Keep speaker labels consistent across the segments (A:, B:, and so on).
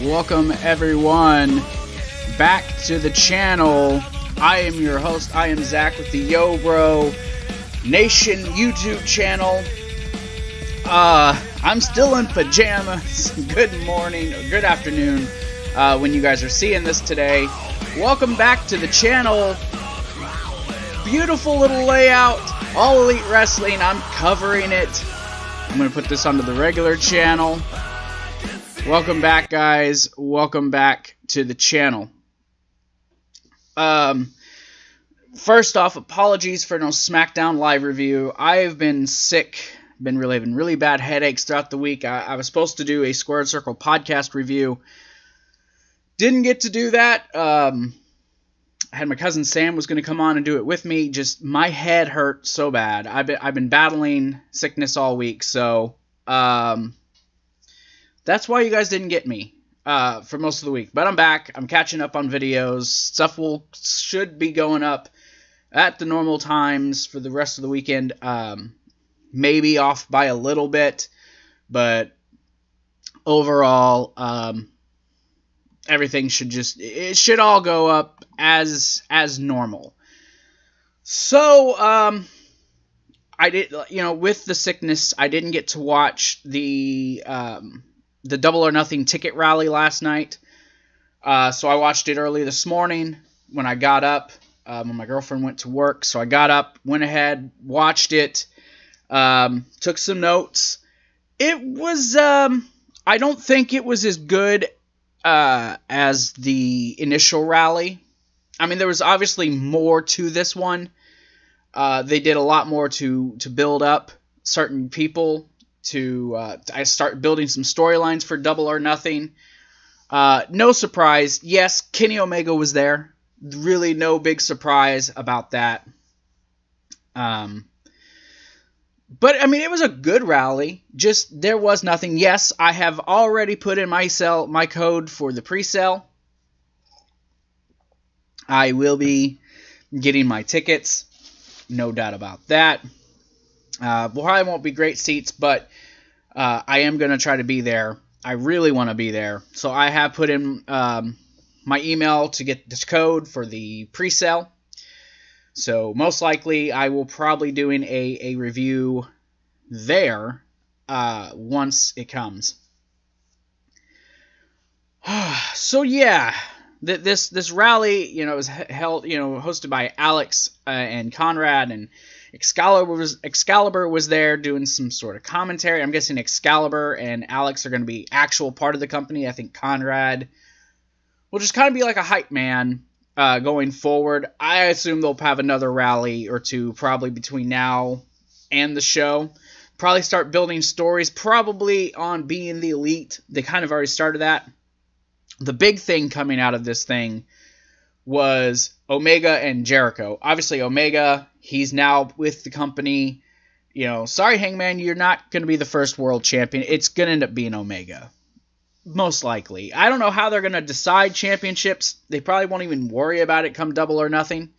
A: Welcome everyone back to the channel. I am your host. I am Zach with the Yo Bro Nation YouTube channel. I'm still in pajamas. Good morning or good afternoon when you guys are seeing this today. Welcome back to the channel. Beautiful little layout. All Elite Wrestling. I'm covering it. I'm going to put this onto the regular channel. Welcome back, guys. Welcome back to the channel. First off, apologies for no SmackDown live review. I've been sick. Been having really bad headaches throughout the week. I was supposed to do a Squared Circle podcast review. Didn't get to do that. I had my cousin Sam was going to come on and do it with me. Just my head hurt so bad. I've been battling sickness all week, so that's why you guys didn't get me for most of the week. But I'm back. I'm catching up on videos. Stuff should be going up at the normal times for the rest of the weekend. Maybe off by a little bit, but overall, everything it should all go up as normal. So, I did, with the sickness, I didn't get to watch the Double or Nothing ticket rally last night. So I watched it early this morning when I got up, when my girlfriend went to work. So I got up, went ahead, watched it, took some notes. It was, I don't think it was as good as the initial rally. I mean, there was obviously more to this one. They did a lot more to build up certain people. I start building some storylines for Double or Nothing. No surprise. Yes, Kenny Omega was there. Really no big surprise about that. But, I mean, it was a good rally. Just, there was nothing. Yes, I have already put in my code for the pre-sale. I will be getting my tickets. No doubt about that. Probably won't be great seats, but I am going to try to be there. I really want to be there. So I have put in my email to get this code for the pre-sale. So most likely I will probably doing a review there once it comes. So yeah, this rally, was held, hosted by Alex and Conrad, and Excalibur was there doing some sort of commentary. I'm guessing Excalibur and Alex are going to be actual part of the company. I think Conrad will just kind of be like a hype man going forward. I assume they'll have another rally or two probably between now and the show. Probably start building stories, probably on being the Elite. They kind of already started that. The big thing coming out of this thing was Omega and Jericho. Obviously, Omega, he's now with the company. Sorry, Hangman, you're not going to be the first world champion. It's going to end up being Omega. Most likely. I don't know how they're going to decide championships. They probably won't even worry about it come Double or Nothing.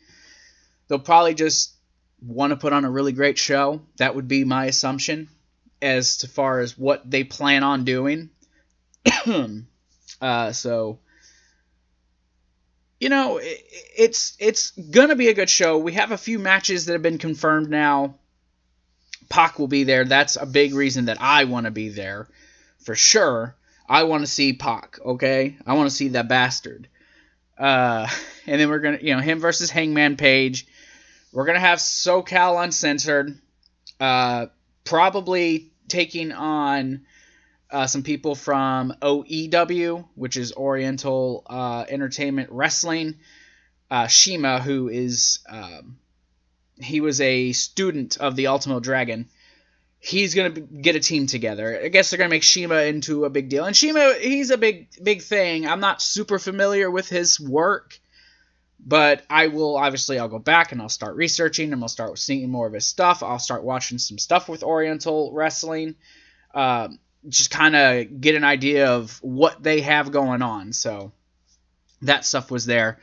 A: They'll probably just want to put on a really great show. That would be my assumption as far as what they plan on doing. So, it's going to be a good show. We have a few matches that have been confirmed now. Pac will be there. That's a big reason that I want to be there. For sure. I want to see Pac, okay? I want to see that bastard. And then we're going to, him versus Hangman Page. We're going to have SoCal Uncensored. Probably taking on some people from OEW, which is Oriental Entertainment Wrestling. Shima, who is, he was a student of the Ultimo Dragon. He's going to get a team together. I guess they're going to make Shima into a big deal. And Shima, he's a big thing. I'm not super familiar with his work, but I'll go back and I'll start researching and I'll start seeing more of his stuff. I'll start watching some stuff with Oriental Wrestling. Just kind of get an idea of what they have going on. So that stuff was there.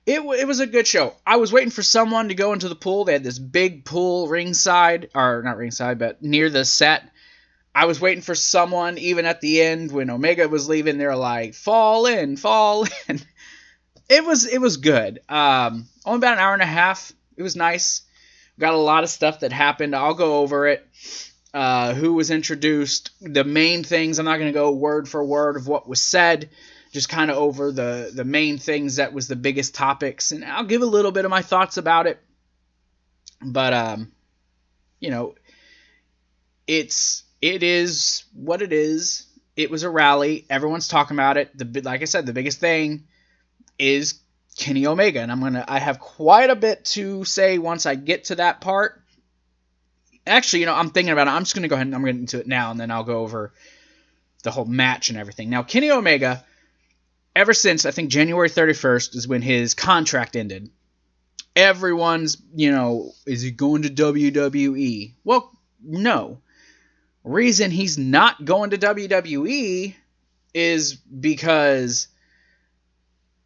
A: It was a good show. I was waiting for someone to go into the pool. They had this big pool ringside, or not ringside, but near the set. I was waiting for someone, even at the end when Omega was leaving, they're like, fall in, fall in. It was good. Only about an hour and a half. It was nice. Got a lot of stuff that happened. I'll go over it. Who was introduced, the main things. I'm not going to go word for word of what was said. Just kind of over the main things that was the biggest topics. And I'll give a little bit of my thoughts about it. But, you know, it is what it is. It was a rally. Everyone's talking about it. Like I said, the biggest thing is Kenny Omega. And I have quite a bit to say once I get to that part. Actually, you know, I'm thinking about it. I'm just going to go ahead and I'm getting into it now, and then I'll go over the whole match and everything. Now, Kenny Omega, ever since, I think, January 31st is when his contract ended. Everyone's, you know, is he going to WWE? Well, no. Reason he's not going to WWE is because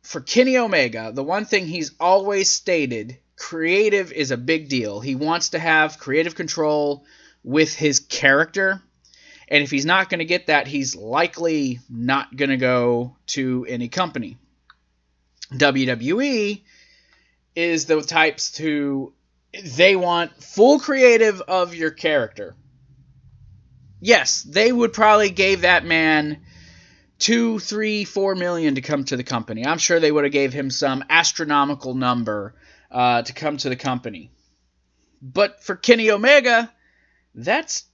A: for Kenny Omega, the one thing he's always stated, creative is a big deal. He wants to have creative control with his character. And if he's not going to get that, he's likely not going to go to any company. WWE is the types they want full creative of your character. Yes, they would probably gave that man $2, $3, $4 million to come to the company. I'm sure they would have gave him some astronomical number to come to the company. But for Kenny Omega, that's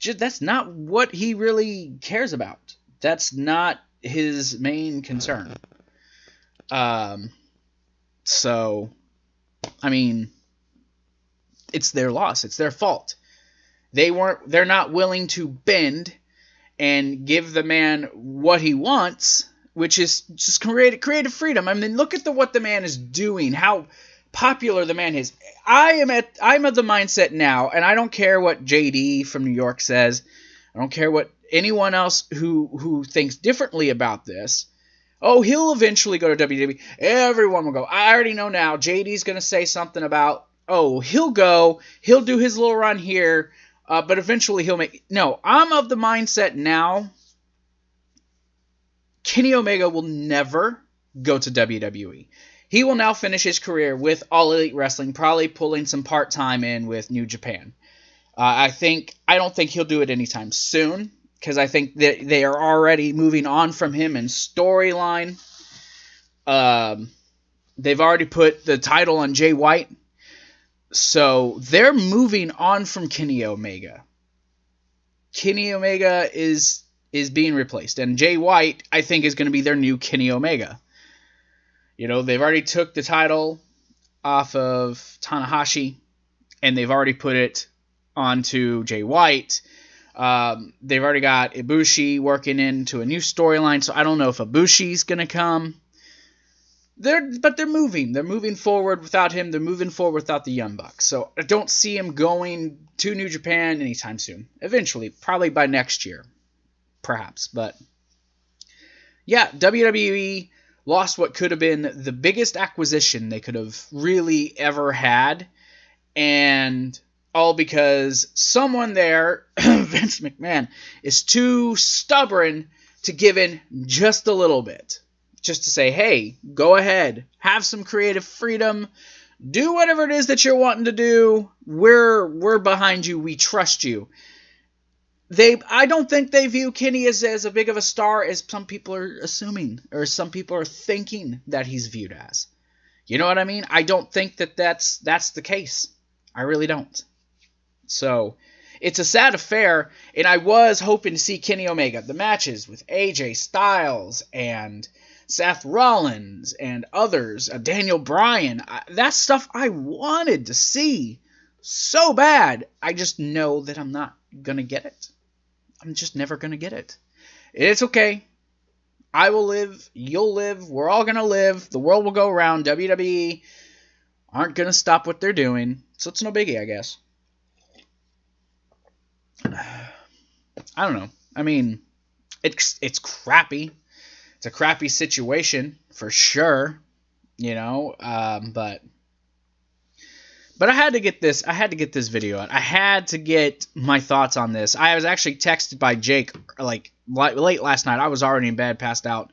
A: not what he really cares about. That's not his main concern. So, I mean, it's their loss. It's their fault. They're not willing to bend and give the man what he wants, which is just creative freedom. I mean, look at what the man is doing, how popular the man is. I'm of the mindset now, and I don't care what JD from New York says. I don't care what anyone else who thinks differently about this. Oh, he'll eventually go to WWE. Everyone will go. I already know now. JD's going to say something about, oh, he'll go. He'll do his little run here. But eventually he'll make... No, I'm of the mindset now, Kenny Omega will never go to WWE. He will now finish his career with All Elite Wrestling, probably pulling some part-time in with New Japan. I don't think he'll do it anytime soon, because I think that they are already moving on from him in storyline. They've already put the title on Jay White. So they're moving on from Kenny Omega. Kenny Omega is being replaced. And Jay White, I think, is going to be their new Kenny Omega. You know, they've already took the title off of Tanahashi, and they've already put it onto Jay White. They've already got Ibushi working into a new storyline, so I don't know if Ibushi's going to come. But they're moving. They're moving forward without him. They're moving forward without the Young Bucks. So I don't see him going to New Japan anytime soon. Eventually, probably by next year, perhaps. But yeah, WWE lost what could have been the biggest acquisition they could have really ever had, and all because someone there, Vince McMahon, is too stubborn to give in just a little bit. Just to say, hey, go ahead, have some creative freedom, do whatever it is that you're wanting to do. We're behind you. We trust you. I don't think they view Kenny as a big of a star as some people are assuming, or some people are thinking that he's viewed as. You know what I mean? I don't think that's the case. I really don't. So it's a sad affair, and I was hoping to see Kenny Omega. The matches with AJ Styles and Seth Rollins and others, Daniel Bryan, that stuff I wanted to see so bad. I just know that I'm not going to get it. I'm just never going to get it. It's okay. I will live. You'll live. We're all going to live. The world will go around. WWE aren't going to stop what they're doing. So it's no biggie, I guess. I don't know. I mean, it's crappy. It's a crappy situation, for sure, you know, but But I had to get this. I had to get this video out. I had to get my thoughts on this. I was actually texted by Jake like late last night. I was already in bed, passed out.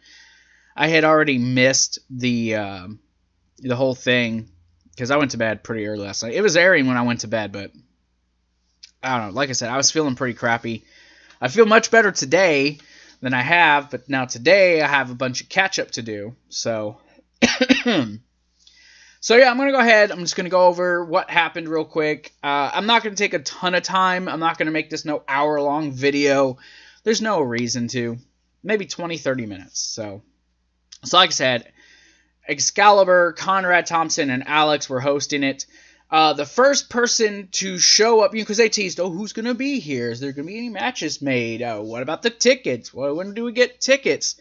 A: I had already missed the whole thing because I went to bed pretty early last night. It was airing when I went to bed, but I don't know. Like I said, I was feeling pretty crappy. I feel much better today than I have, but now today I have a bunch of catch up to do. So. So yeah, I'm going to go ahead. I'm just going to go over what happened real quick. I'm not going to take a ton of time. I'm not going to make this no hour-long video. There's no reason to. Maybe 20, 30 minutes. So like I said, Excalibur, Conrad Thompson, and Alex were hosting it. The first person to show up, because they teased, who's going to be here? Is there going to be any matches made? What about the tickets? When do we get tickets?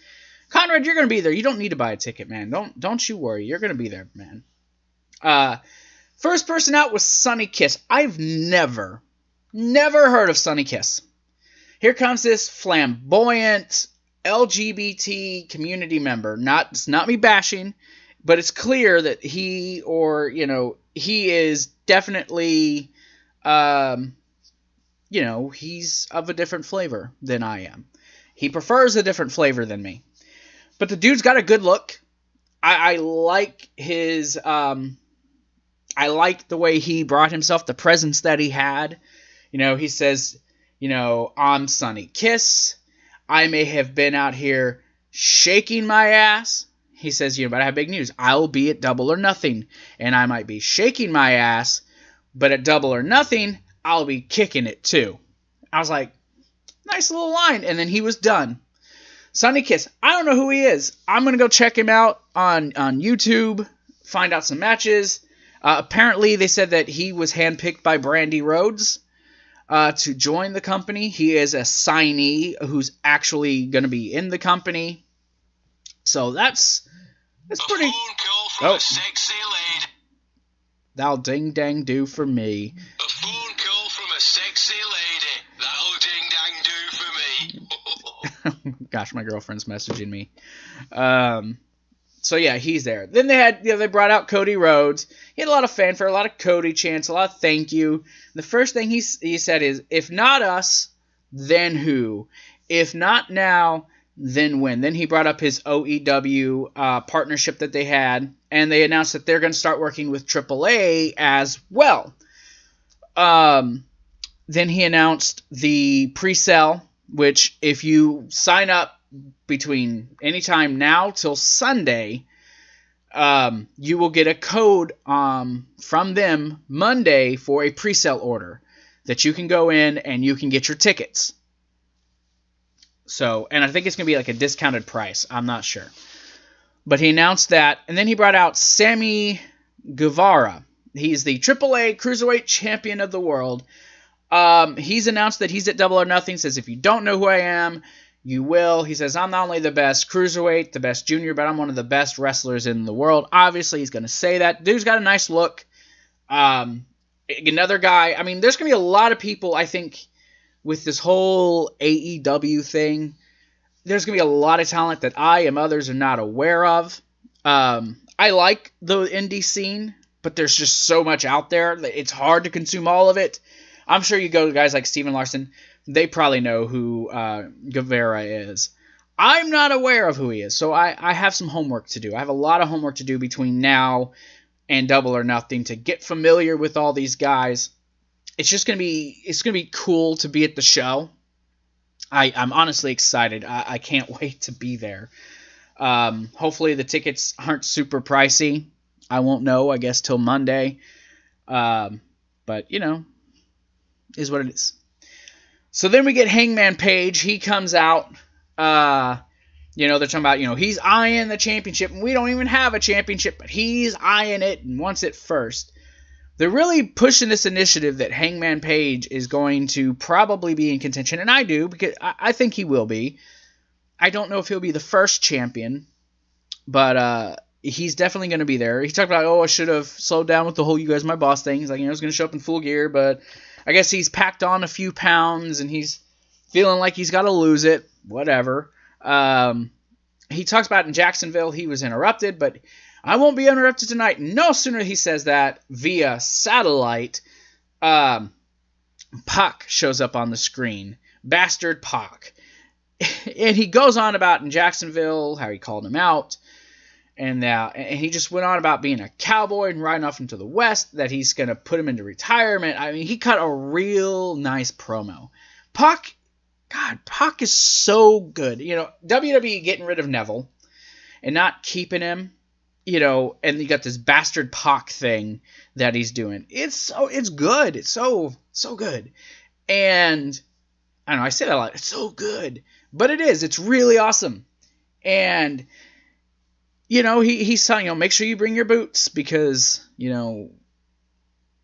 A: Conrad, you're going to be there. You don't need to buy a ticket, man. Don't you worry. You're going to be there, man. First person out was Sonny Kiss. I've never heard of Sonny Kiss. Here comes this flamboyant LGBT community member. It's not me bashing, but it's clear that he is definitely, he's of a different flavor than I am. He prefers a different flavor than me. But the dude's got a good look. I like his, I like the way he brought himself, the presence that he had. He says, I'm Sonny Kiss. I may have been out here shaking my ass. He says, but I have big news. I'll be at Double or Nothing. And I might be shaking my ass, but at Double or Nothing, I'll be kicking it too. I was like, nice little line. And then he was done. Sonny Kiss. I don't know who he is. I'm going to go check him out on YouTube, find out some matches. Apparently, they said that he was handpicked by Brandy Rhodes to join the company. He is a signee who's actually going to be in the company. So that's pretty.
B: A phone call from a sexy lady.
A: That'll ding dang do for me.
B: A phone call from a sexy lady. That'll ding dang do for me.
A: Gosh, my girlfriend's messaging me. So yeah, he's there. Then they brought out Cody Rhodes. He had a lot of fanfare, a lot of Cody chants, a lot of thank you. The first thing he said is, if not us, then who? If not now, then when? Then he brought up his OEW partnership that they had, and they announced that they're going to start working with AAA as well. Then he announced the pre-sale, which if you sign up between anytime now till Sunday, you will get a code from them Monday for a pre-sale order that you can go in and you can get your tickets. So, and I think it's going to be like a discounted price. I'm not sure. But he announced that, and then he brought out Sammy Guevara. He's the AAA Cruiserweight Champion of the world. He's announced that he's at Double or Nothing. Says, if you don't know who I am, you will. He says, I'm not only the best cruiserweight, the best junior, but I'm one of the best wrestlers in the world. Obviously, he's going to say that. Dude's got a nice look. Another guy. I mean, there's going to be a lot of people, I think, with this whole AEW thing. There's going to be a lot of talent that I and others are not aware of. I like the indie scene, but there's just so much out there that it's hard to consume all of it. I'm sure you go to guys like Steven Larson. They probably know who Guevara is. I'm not aware of who he is, so I have some homework to do. I have a lot of homework to do between now and Double or Nothing to get familiar with all these guys. It's just gonna be cool to be at the show. I'm honestly excited. I can't wait to be there. Hopefully the tickets aren't super pricey. I won't know, I guess, till Monday. But is what it is. So then we get Hangman Page. He comes out. They're talking about, he's eyeing the championship, and we don't even have a championship, but he's eyeing it and wants it first. They're really pushing this initiative that Hangman Page is going to probably be in contention, and I do, because I think he will be. I don't know if he'll be the first champion, but he's definitely going to be there. He talked about, I should have slowed down with the whole "you guys my boss" thing. He's like, I was going to show up in full gear, but I guess he's packed on a few pounds, and he's feeling like he's got to lose it. Whatever. he talks about in Jacksonville he was interrupted, but I won't be interrupted tonight. No sooner he says that via satellite, Pac shows up on the screen. Bastard Pac. And he goes on about in Jacksonville how he called him out. And he just went on about being a cowboy and riding off into the West, that he's going to put him into retirement. I mean, he cut a real nice promo. Pac is so good. You know, WWE getting rid of Neville and not keeping him, you know, and you got this bastard Pac thing that he's doing. It's good. It's so good. And I don't know, I say that a lot. It's so good. But it is. It's really awesome. And you know, he's telling, you know, make sure you bring your boots because, you know,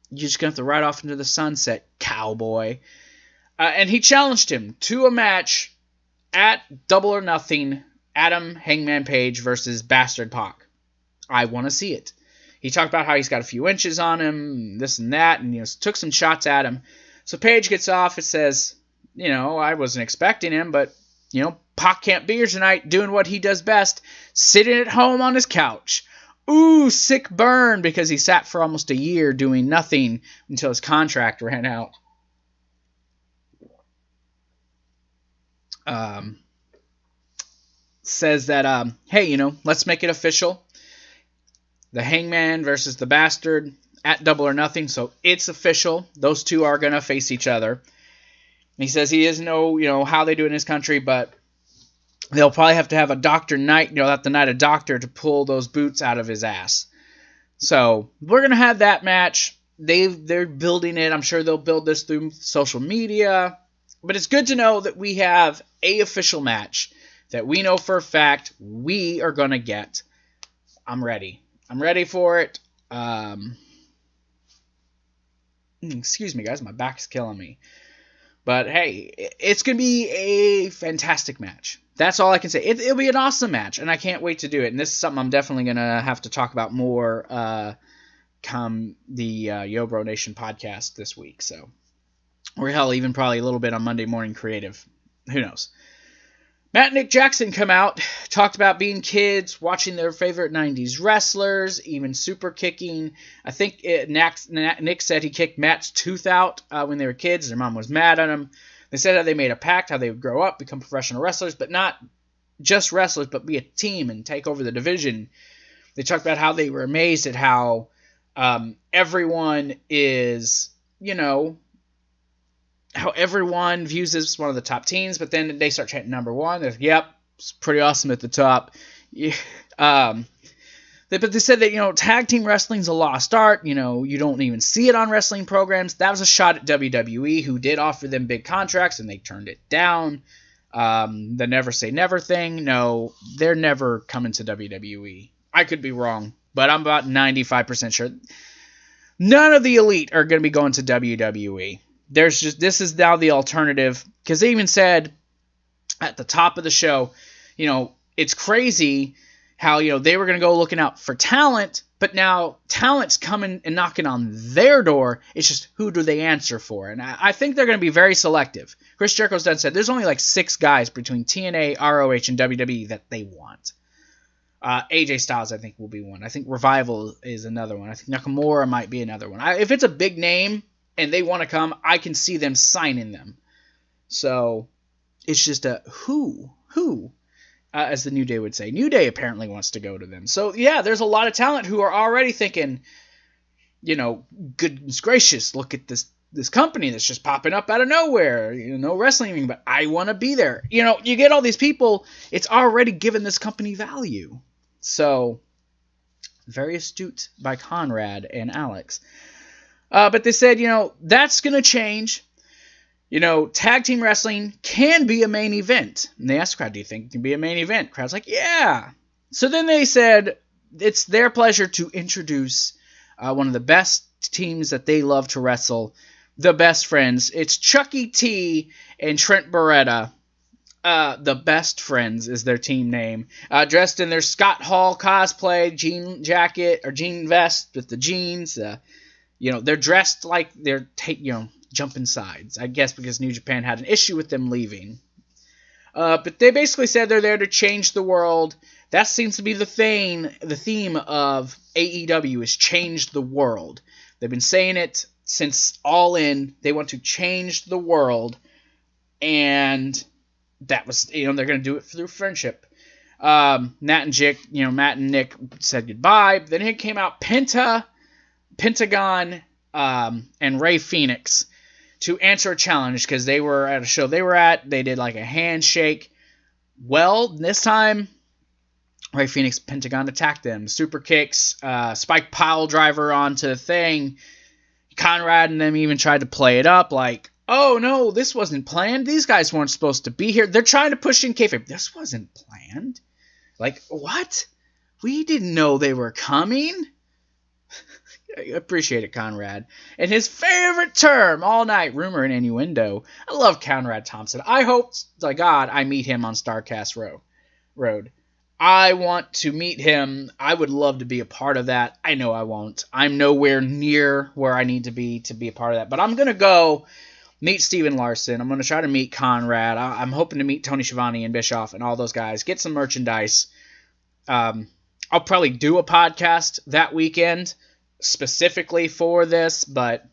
A: you're just going to have to ride off into the sunset, cowboy. And he challenged him to a match at Double or Nothing, Adam Hangman Page versus Bastard Pac. I want to see it. He talked about how he's got a few inches on him, this and that, and, you know, took some shots at him. So Page gets off. It says, you know, I wasn't expecting him, but, you know, Pac can't be here tonight doing what he does best, sitting at home on his couch. Ooh, sick burn, because he sat for almost a year doing nothing until his contract ran out. Says that, hey, you know, let's make it official. The Hangman versus the Bastard at Double or Nothing, so it's official. Those two are going to face each other. And he says he doesn't know, you know, how they do it in his country, but they'll probably have to have a doctor night, you know, have to night a doctor to pull those boots out of his ass. So we're going to have that match. They're building it. I'm sure they'll build this through social media. But it's good to know that we have a official match that we know for a fact we are going to get. I'm ready. I'm ready for it. Excuse me, guys. My back's killing me. But hey, it's going to be a fantastic match. That's all I can say. It'll be an awesome match, and I can't wait to do it. And this is something I'm definitely going to have to talk about more come the Yo Bro Nation podcast this week. So, or hell, even probably a little bit on Monday Morning Creative. Who knows? Matt and Nick Jackson come out, talked about being kids, watching their favorite 90s wrestlers, even super kicking. I think Nick said he kicked Matt's tooth out when they were kids. Their mom was mad at him. They said how they made a pact, how they would grow up, become professional wrestlers, but not just wrestlers, but be a team and take over the division. They talked about how they were amazed at how everyone is, you know, how everyone views this as one of the top teams, but then they start chanting number one. They're like, yep, it's pretty awesome at the top. Yeah. But they said that, you know, tag team wrestling's a lost art. You know, you don't even see it on wrestling programs. That was a shot at WWE, who did offer them big contracts, and they turned it down. The never say never thing. No, they're never coming to WWE. I could be wrong, but I'm about 95% sure. None of the elite are going to be going to WWE. This is now the alternative, because they even said at the top of the show, you know, it's crazy how, you know, they were going to go looking out for talent, but now talent's coming and knocking on their door. It's just, who do they answer for? And I think they're going to be very selective. Chris Jericho's done said there's only like 6 guys between TNA, ROH, and WWE that they want. AJ Styles, I think, will be one. I think Revival is another one. I think Nakamura might be another one. If it's a big name and they want to come, I can see them signing them. So it's just a who, as the New Day would say. New Day apparently wants to go to them. So yeah, there's a lot of talent who are already thinking, you know, goodness gracious, look at this company that's just popping up out of nowhere. You know, no wrestling, but I want to be there. You know, you get all these people, it's already given this company value. So very astute by Conrad and Alex. But they said, you know, that's going to change. You know, tag team wrestling can be a main event. And they asked the crowd, do you think it can be a main event? The crowd's like, yeah. So then they said it's their pleasure to introduce one of the best teams that they love to wrestle, the Best Friends. It's Chucky T and Trent Beretta. The Best Friends is their team name. Dressed in their Scott Hall cosplay, jean jacket or jean vest with the jeans. You know, they're dressed like they're jumping sides, I guess, because New Japan had an issue with them leaving. But they basically said they're there to change the world. That seems to be the theme of AEW is change the world. They've been saying it since All In. They want to change the world, and that was, they're going to do it through friendship. Matt and Nick said goodbye. Then it came out Pentagon, and Rey Fenix to answer a challenge because they were at a show they were at. They did like a handshake. Well, this time Rey Fenix, Pentagon attacked them. Super kicks, spike pile driver onto the thing. Conrad and them even tried to play it up like, oh no, this wasn't planned. These guys weren't supposed to be here. They're trying to push in kayfabe. This wasn't planned. Like, what? We didn't know they were coming? I appreciate it, Conrad. And his favorite term all night, rumor and innuendo. I love Conrad Thompson. I hope to God I meet him on Starcast Road. I want to meet him. I would love to be a part of that. I know I won't. I'm nowhere near where I need to be a part of that. But I'm going to go meet Steven Larson. I'm going to try to meet Conrad. I'm hoping to meet Tony Schiavone and Bischoff and all those guys. Get some merchandise. I'll probably do a podcast that weekend specifically for this. But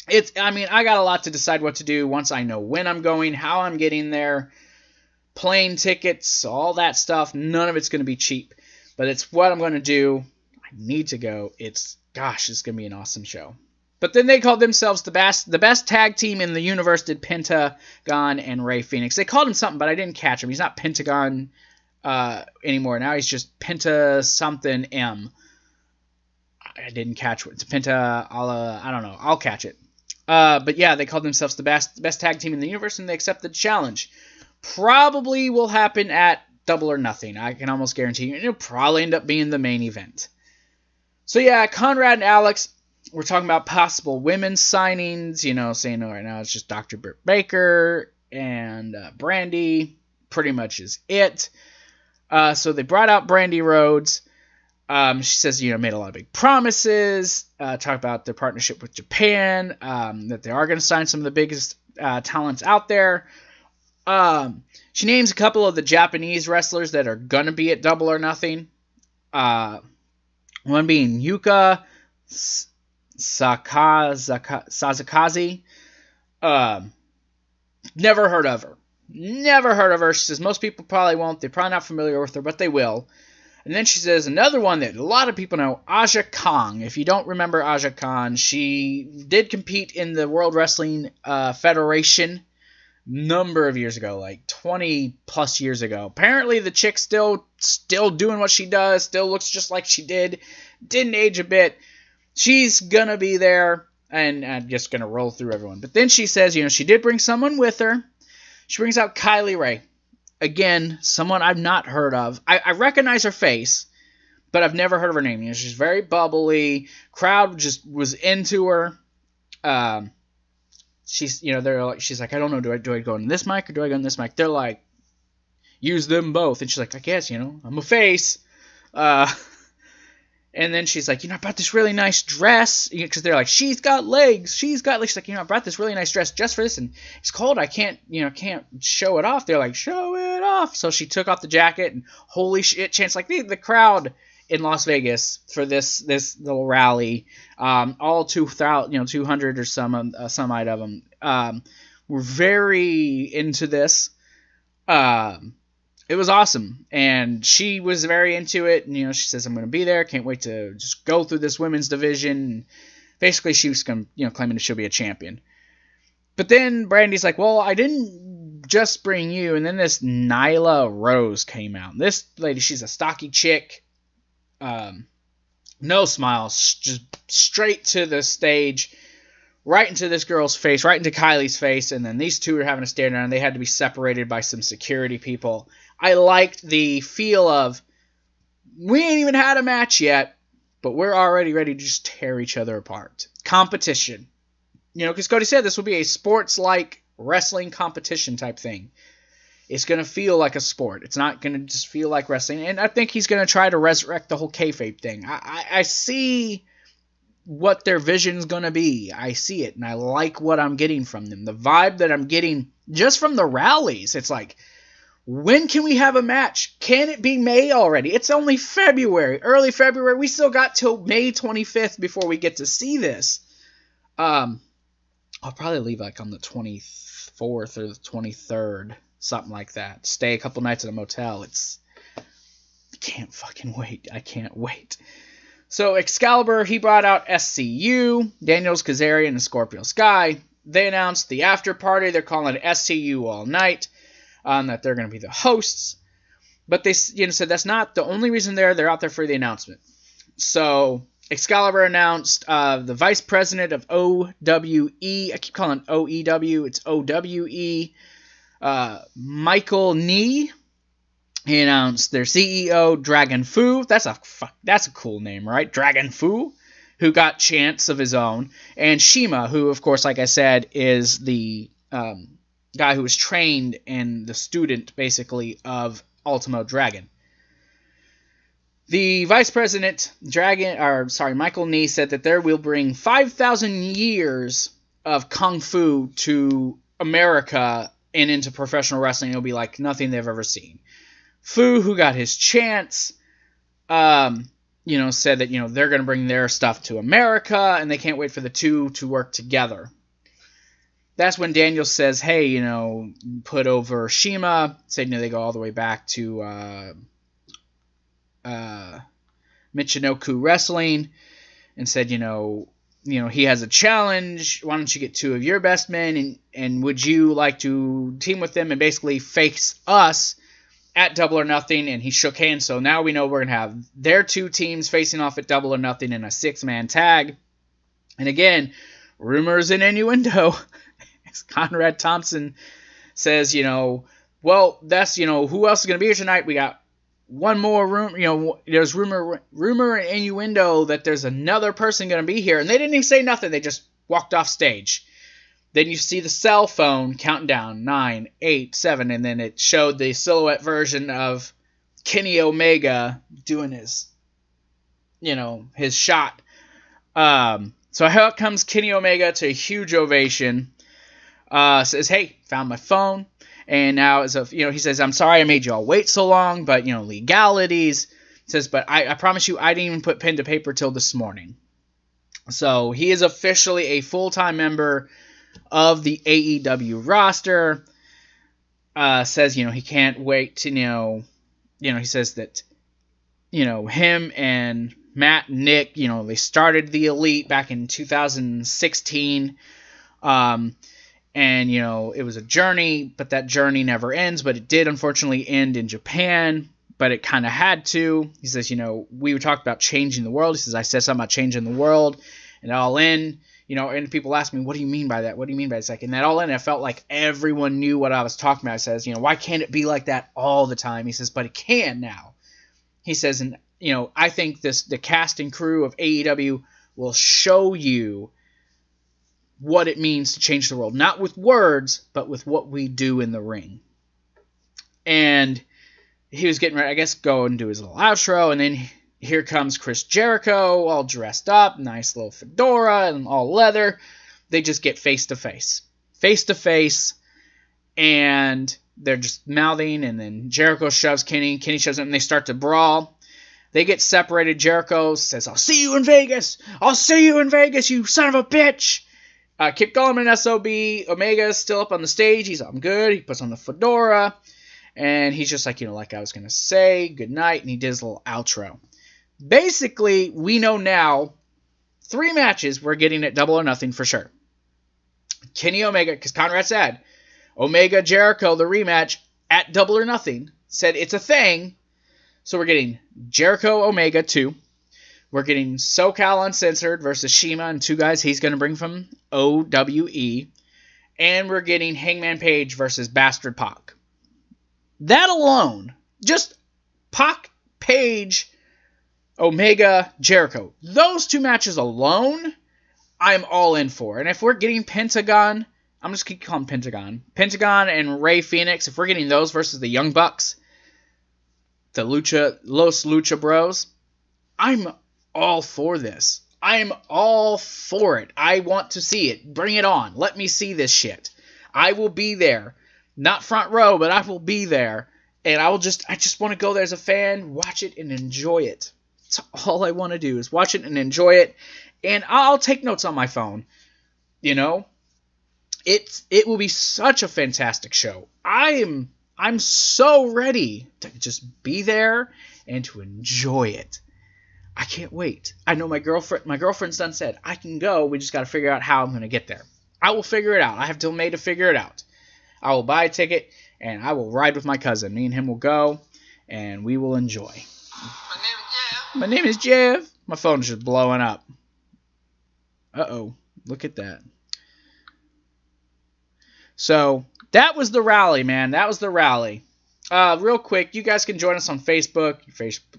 A: I got a lot to decide what to do once I know when I'm going, how I'm getting there. Plane tickets, all that stuff, none of it's going to be cheap. But it's what I'm going to do. I need to go. It's going to be an awesome show. But then they called themselves the best tag team in the universe, did Pentagon and Rey Fenix. They called him something, but I didn't catch him. He's not Pentagon anymore. Now he's just Penta something M. I didn't catch what it's Penta. I don't know. I'll catch it. But yeah, they called themselves the best tag team in the universe, and they accepted the challenge. Probably will happen at Double or Nothing. I can almost guarantee you. It'll probably end up being the main event. So yeah, Conrad and Alex, we're talking about possible women's signings. Saying right now it's just Dr. Britt Baker and Brandy. Pretty much is it. So they brought out Brandy Rhodes. She says, made a lot of big promises. Talk about their partnership with Japan. That they are going to sign some of the biggest talents out there. She names a couple of the Japanese wrestlers that are going to be at Double or Nothing. One being Yuka Sazakaze. Never heard of her. She says most people probably won't. They're probably not familiar with her, but they will. And then she says another one that a lot of people know, Aja Kong. If you don't remember Aja Kong, she did compete in the World Wrestling Federation number of years ago, like 20 plus years ago. Apparently the chick's still doing what she does, still looks just like she didn't age a bit. She's gonna be there and just gonna roll through everyone. But then she says, she did bring someone with her. She brings out Kylie Rae. Again, someone I've not heard of. I recognize her face, but I've never heard of her name. She's very bubbly. Crowd just was into her. She's like, I don't know, do I go in this mic or do I go in this mic? They're like, use them both. And she's like, I guess, I'm a face. And then she's like, I brought this really nice dress. Because they're like, she's got legs. She's like, I brought this really nice dress just for this. And it's cold. I can't show it off. They're like, show it off. So she took off the jacket and holy shit, chance like the crowd in Las Vegas for this little rally, all 200 or some odd of them, were very into this. It was awesome, and she was very into it. And she says, "I'm going to be there. Can't wait to just go through this women's division." Basically, she was claiming that she'll be a champion. But then Brandy's like, "Well, I didn't just bring you." And then this Nyla Rose came out. This lady, she's a stocky chick. No smiles, just straight to the stage, right into this girl's face, right into Kylie's face, and then these two are having a stare down, and they had to be separated by some security people. I liked the feel of, we ain't even had a match yet, but we're already ready to just tear each other apart. Competition. Because Cody said this will be a sports-like wrestling competition type thing. It's going to feel like a sport. It's not going to just feel like wrestling. And I think he's going to try to resurrect the whole kayfabe thing. I see what their vision's going to be. I see it, and I like what I'm getting from them. The vibe that I'm getting just from the rallies. It's like, When can we have a match? Can it be May already? It's only February, early February. We still got till May 25th before we get to see this. I'll probably leave like on the 24th or the 23rd, something like that. Stay a couple nights at a motel. I can't fucking wait. I can't wait. So Excalibur, he brought out SCU, Daniels, Kazarian, and Scorpio Sky. They announced the after party. They're calling it SCU All Night. That they're going to be the hosts. But they said that's not the only reason they're out there for the announcement. So Excalibur announced the vice president of OWE. I keep calling it OEW. It's OWE. Meytal Cohan. He announced their CEO, Dragon Fu. That's a cool name, right? Dragon Fu, who got chants of his own. And Shima, who, of course, like I said, is the guy who was trained and the student, basically, of Ultimo Dragon. The vice president, Meytal Cohan, said that there will bring 5,000 years of Kung Fu to America and into professional wrestling. It'll be like nothing they've ever seen. Fu, who got his chance, said that, they're going to bring their stuff to America, and they can't wait for the two to work together. That's when Daniel says, hey, put over Shima. Said, they go all the way back to Michinoku Wrestling. And said, he has a challenge. Why don't you get two of your best men? And would you like to team with them and basically face us at Double or Nothing? And he shook hands. So now we know we're going to have their two teams facing off at Double or Nothing in a 6-man tag. And again, rumors and innuendo. Conrad Thompson says, well, that's, who else is going to be here tonight? We got one more room, there's rumor and innuendo that there's another person going to be here. And they didn't even say nothing. They just walked off stage. Then you see the cell phone counting down 9, 8, 7. And then it showed the silhouette version of Kenny Omega doing his shot. So out comes Kenny Omega to a huge ovation. Says, hey, found my phone. And now, he says, I'm sorry I made you all wait so long, but, legalities. Says, but I promise you, I didn't even put pen to paper till this morning. So he is officially a full-time member of the AEW roster. Says, he can't wait to, he says that, him and Matt and Nick, they started the Elite back in 2016. And, it was a journey, but that journey never ends. But it did, unfortunately, end in Japan. But it kind of had to. He says, we talked about changing the world. He says, I said something about changing the world. And All In, and people ask me, what do you mean by that? What do you mean by that? It's like, in that All In, I felt like everyone knew what I was talking about. He says, why can't it be like that all the time? He says, but it can now. He says, and, I think the cast and crew of AEW will show you what it means to change the world. Not with words, but with what we do in the ring. And he was getting ready, I guess, go and do his little outro. And then here comes Chris Jericho, all dressed up, nice little fedora and all leather. They just get face to face. Face to face. And they're just mouthing. And then Jericho shoves Kenny. Kenny shoves him. And they start to brawl. They get separated. Jericho says, I'll see you in Vegas. I'll see you in Vegas, you son of a bitch. Keep calling him an SOB. Omega's still up on the stage. He's I'm good. He puts on the fedora. And he's just like, like I was going to say, good night. And he does a little outro. Basically, we know now 3 matches we're getting at Double or Nothing for sure. Kenny Omega, because Conrad said, Omega Jericho, the rematch at Double or Nothing, said it's a thing. So we're getting Jericho Omega 2. We're getting SoCal Uncensored versus Shima and 2 guys he's going to bring from OWE. And we're getting Hangman Page versus Bastard Pac. That alone, just Pac, Page, Omega, Jericho. Those 2 matches alone, I'm all in for. And if we're getting Pentagon, I'm just keep calling Pentagon. Pentagon and Rey Fenix, if we're getting those versus the Young Bucks, the Los Lucha Bros, I'm all for this. I'm all for it. I want to see it. Bring it on. Let me see this shit. I will be there. Not front row, but I will be there And I just want to go there as a fan, watch it, and enjoy it. That's all I want to do is watch it and enjoy it. And I'll take notes on my phone. You know, it will be such a fantastic show. I'm so ready to just be there and to enjoy it. I can't wait. I know my girlfriend's done said, I can go. We just got to figure out how I'm going to get there. I will figure it out. I have till May to figure it out. I will buy a ticket and I will ride with my cousin. Me and him will go and we will enjoy. My name is Jeff. My phone's just blowing up. Uh-oh. Look at that. So, that was the rally, man. That was the rally. Real quick, you guys can join us on Facebook.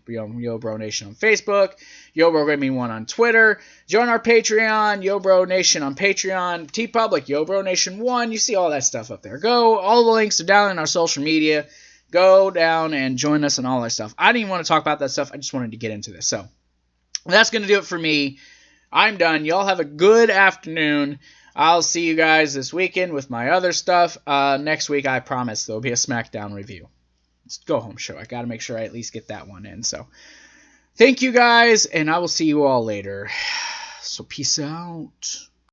A: Yo Bro Nation on Facebook. Yo Bro Gaming 1 on Twitter. Join our Patreon. Yo Bro Nation on Patreon. TeePublic. Yo Bro Nation 1. You see all that stuff up there. Go. All the links are down in our social media. Go down and join us and all that stuff. I didn't even want to talk about that stuff. I just wanted to get into this. So, that's going to do it for me. I'm done. Y'all have a good afternoon. I'll see you guys this weekend with my other stuff. Next week, I promise, there'll be a SmackDown review. It's a go-home show. I got to make sure I at least get that one in. So, thank you guys, and I will see you all later. So, peace out.